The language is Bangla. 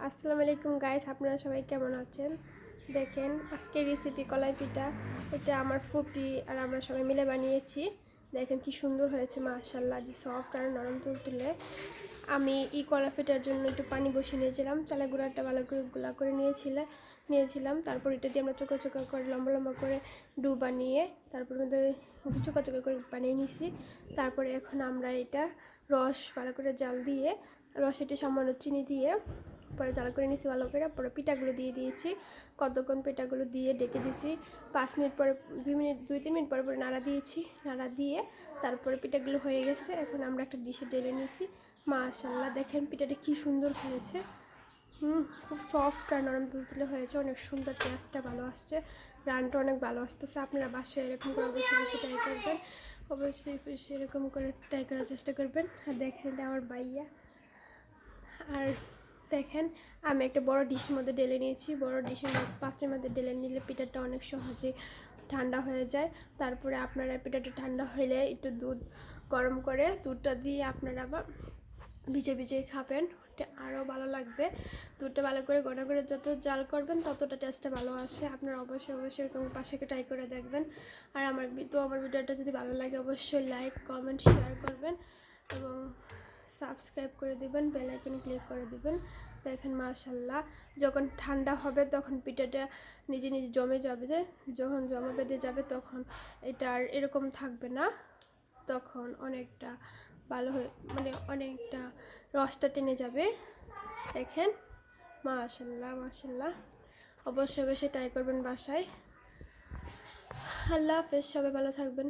আসসালামু আলাইকুম গাইস, আপনারা সবাই কেমন আছেন? দেখেন আজকের রেসিপি কলাই পিঠা। এটা আমার ফুপি আর আমরা সবাই মিলে বানিয়েছি। দেখেন কি সুন্দর হয়েছে, মাশাআল্লাহ, যে সফট আর নরম তুলতুলে। আমি এই কলাই পিঠার জন্য একটু পানি বসিয়ে নিয়েছিলাম, চালের গুঁড়াটা ভালো করে গুলা করে নিয়েছিলাম। তারপর এটা দিয়ে আমরা চোখা চোখা করে লম্বা লম্বা করে ডু বানিয়ে তারপর মধ্যে চোখা চোখা করে বানিয়ে নিছি। তারপরে এখন আমরা এটা রস ভালো করে জাল দিয়ে রসেটি সামান্য চিনি দিয়ে পরে জাল করে নিয়েছি ভালো করে। পরে পিঠাগুলো দিয়ে দিয়েছি, কতক্ষণ পিঠাগুলো দিয়ে ডেকে দিয়েছি। 5 মিনিট পরে 2-3 মিনিট পরে পরে নাড়া দিয়েছি, নাড়া দিয়ে তারপরে পিঠাগুলো হয়ে গেছে। এখন আমরা একটা ডিশে ঢেলে নিয়েছি। মাশাআল্লাহ, দেখেন পিঠাটা কি সুন্দর হয়েছে। খুব সফট আর নরম তুলতুলে হয়েছে, অনেক সুন্দর, টেস্টটা ভালো আসছে, রানটা অনেক ভালো আসতেছে। আপনারা বাসায় এরকম করে অবশ্যই ট্রাই করবেন, অবশ্যই এরকম করে ট্রাই করার চেষ্টা করবেন। আর দেখেন এটা আমার বাইয়া। আর দেখেন আমি একটা বড় ডিশের মধ্যে ঢেলে নিয়েছি। বড় ডিশের মধ্যে পাত্রের মধ্যে ঢেলে নিলে পিঠাটা অনেক সহজে ঠান্ডা হয়ে যায়। তারপরে আপনারা পিঠাটা ঠান্ডা হলে একটু দুধ গরম করে দুধটা দিয়ে আপনারা আবার ভিজে ভিজে খাবেন, ওটা আরও ভালো লাগবে। দুধটা ভালো করে গরম করে যত জাল করবেন ততটা টেস্টটা ভালো আসে। আপনারা অবশ্যই এরকম পাশে ট্রাই করে দেখবেন। আর আমার ভিডিওটা যদি ভালো লাগে অবশ্যই লাইক কমেন্ট শেয়ার করবেন এবং সাবস্ক্রাইব করে দিবেন, বেল আইকনে ক্লিক করে দিবেন। দেখেন মাশাআল্লাহ, যখন ঠান্ডা হবে তখন পিঠাটা নিজে নিজে জমে যাবে, যখন জমা বেঁধে যাবে তখন এটা আর এরকম থাকবে না, তখন অনেকটা ভালো হয়ে অনেকটা রসটা টেনে যাবে। দেখেন মাশাআল্লাহ, অবশ্যই ট্রাই করবেন বাসায়। আল্লাহ হাফেজ, সবাই ভালো থাকবেন।